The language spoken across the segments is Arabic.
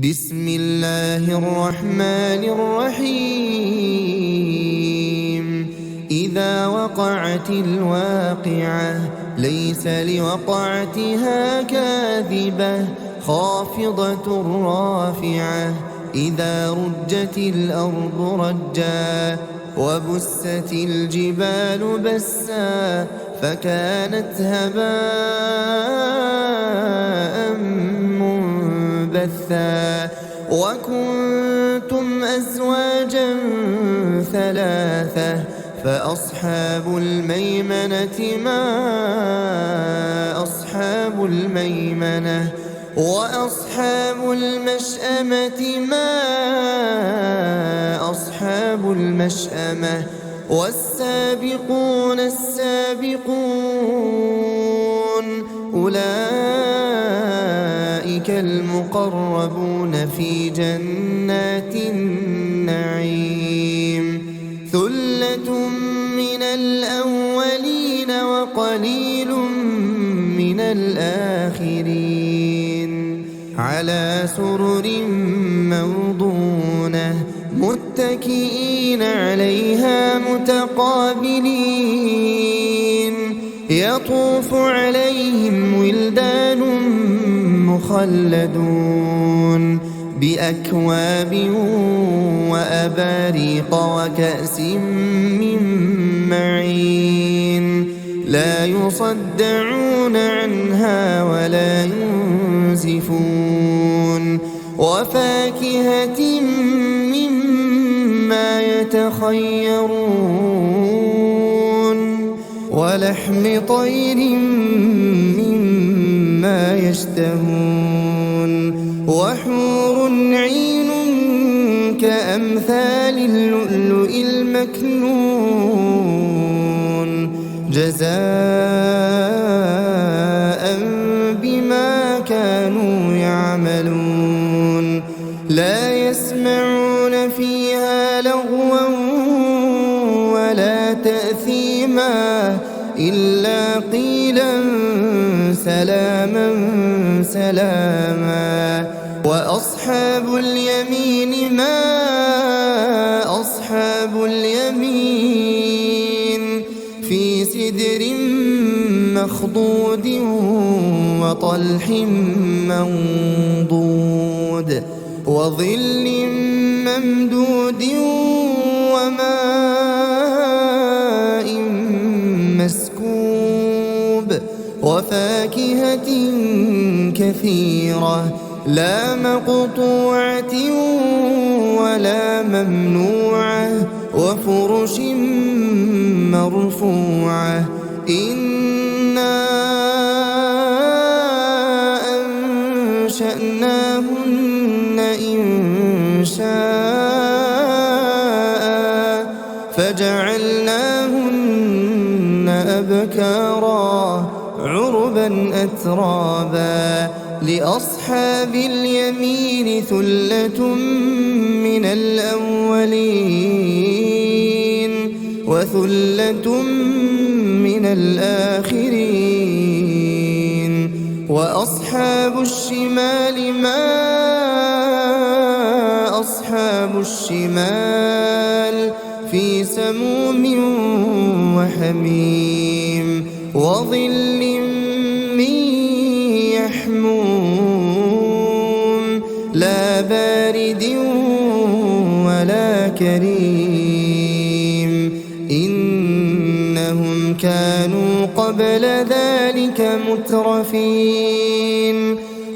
بسم الله الرحمن الرحيم إذا وقعت الواقعة ليس لوقعتها كاذبة خافضة رافعة إذا رجت الأرض رجا وبست الجبال بسا فكانت هباء منبثا وكنتم أزواجا ثلاثة فأصحاب الميمنة ما أصحاب الميمنة وأصحاب المشأمة ما أصحاب المشأمة والسابقون السابقون أولئك المقربون في جنات النعيم ثلة من الأولين وقليل من الآخرين على سرر موضونة متكئين عليها متقابلين يطوف عليهم ولدان مخلدون بأكواب وأباريق وكأس من معين لا يصدعون عنها ولا ينزفون وفاكهة مما يتخيرون ولحم طير مما يشتهون وحور عين كأمثال اللؤلؤ المكنون جزاء بما كانوا يعملون لا يسمعون فيها لغوا ولا تأثيما إلا قيلا سلاما سلاما وأصحاب اليمين ما أصحاب اليمين في سدر مخضود وطلح منضود وظل ممدود وماء مسكوب وفاكهة كثيرة لا مقطوعة ولا ممنوعة وفرش مرفوعة إنا أنشأناهن إنشاء فجعلناهن أبكارا عربا أترابا لأصحاب اليمين ثلة من الأولين وثلة من الآخرين وأصحاب الشمال ما أصحاب الشمال في سموم وحميم وظل من يحموم لا بارد ولا كريم إنهم كانوا قبل ذلك مترفين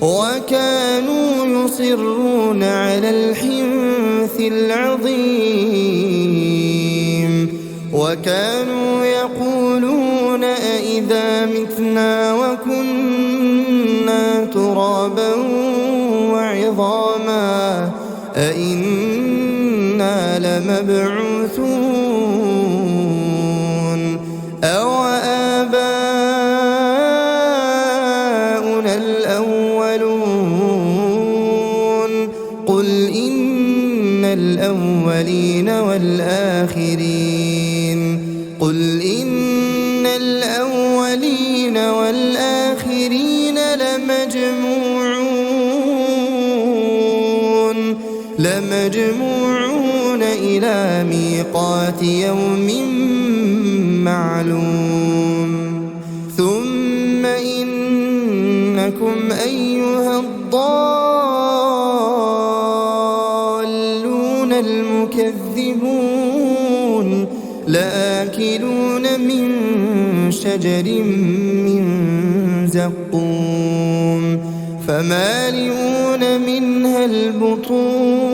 وكانوا يصرون على الحنث العظيم وكانوا يقولون أئذا متنا وكنا ترابا وعظاما أئنا لمبعوثون أو آباؤنا الأولون قل إن الأولين والآخرين قل إن الأولين والآخرين لمجموعون لمجموعون إلى ميقات يوم معلوم ثم إنكم أيها الضالون المكذبون لآكلون من شجر من زقوم فمالئون منها البطون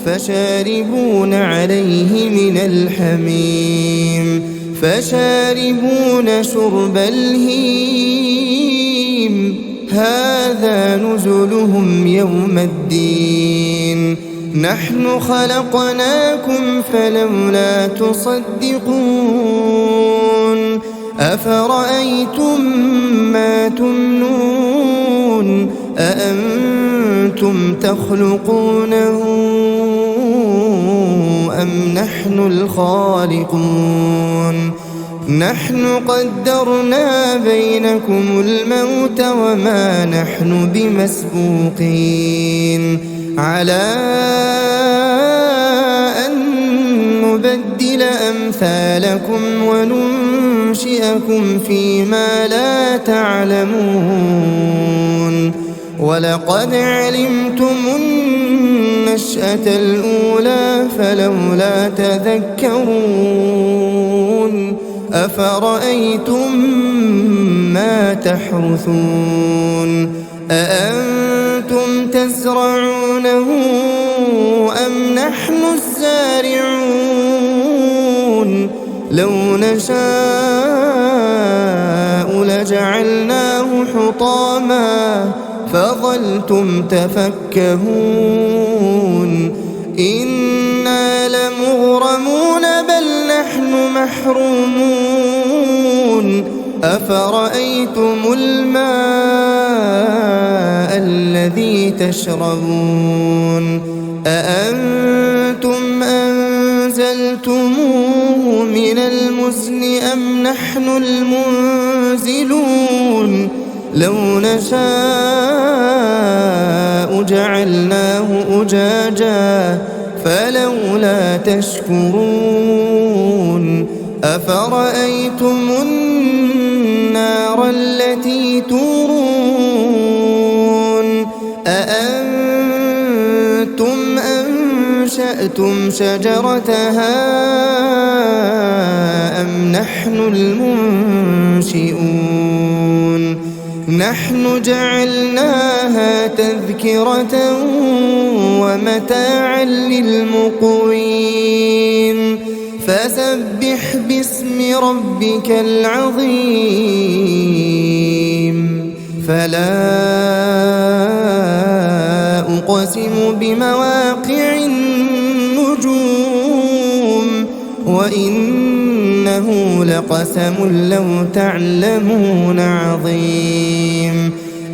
فشاربون عليه من الحميم فشاربون شرب الهيم هذا نزلهم يوم الدين نحن خلقناكم فلولا تصدقون أفرأيتم ما تمنون أأنتم تخلقونه أم نحن الخالقون نحن قدرنا بينكم الموت وما نحن بمسبوقين على أن نبدل أمثالكم وننشئكم فيما لا تعلمون ولقد علمتم النشأة الأولى فلولا تذكرون أفرأيتم ما تحرثون أأنتم تزرعونه أم نحن الزارعون لو نشاء لجعلناه حطاما فظلتم تفكهون إنا لمغرمون بل نحن محرومون أفرأيتم الماء الذي تشربون أأنتم أنزلتموه من المزن أم نحن المنزلون لو نشاء جعلناه أجاجا فلولا تشكرون أفرأيتم النار التي تورون أأنتم أنشأتم شجرتها أم نحن المنشئون نحن جعلناها تذكرة ومتاعا للمقوين فسبح باسم ربك العظيم فلا أقسم بمواقع النجوم وإنه لقسم لو تعلمون عظيم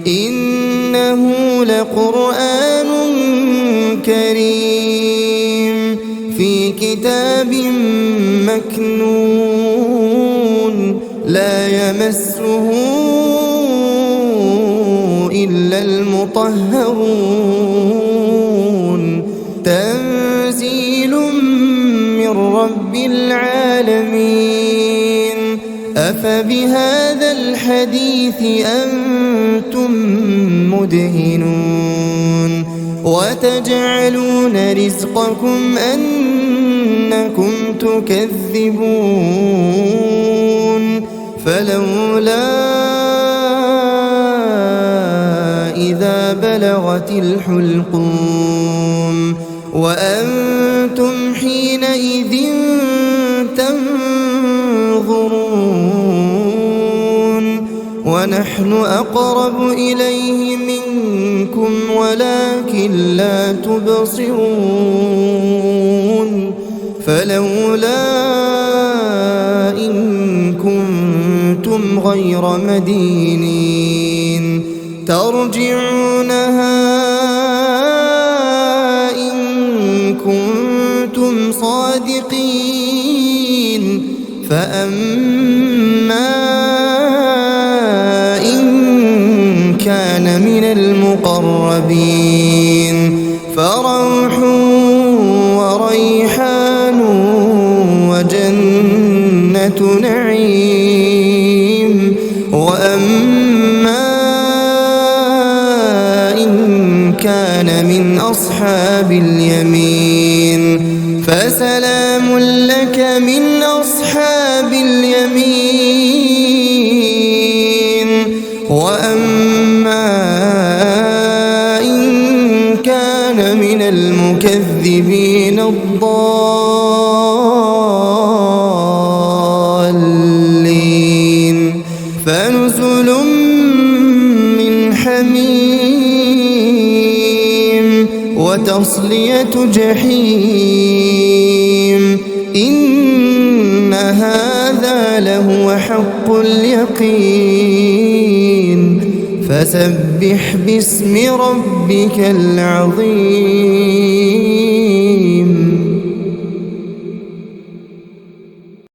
إنه لقرآن كريم في كتاب مكنون لا يمسه إلا المطهرون تنزيل من رب العالمين أفبهذا الحديث أنتم مدهنون وتجعلون رزقكم أنكم تكذبون فلولا إذا بلغت الحلقوم وأنتم حينئذ تنظرون ونحن أقرب إليه منكم ولكن لا تبصرون فلولا إن كنتم غير مدينين ترجعونها إن كنتم صادقين فأما إن كان من المقربين فروح وريحان وجنة نعيم. وأما إن كان من أصحاب اليمين فسلام لك من أصحاب اليمين. وأما إن كان من المكذبين الضالين فنزل من حميم وتصلية جحيم. إن هذا لهو حق اليقين. فسبح باسم ربك العظيم.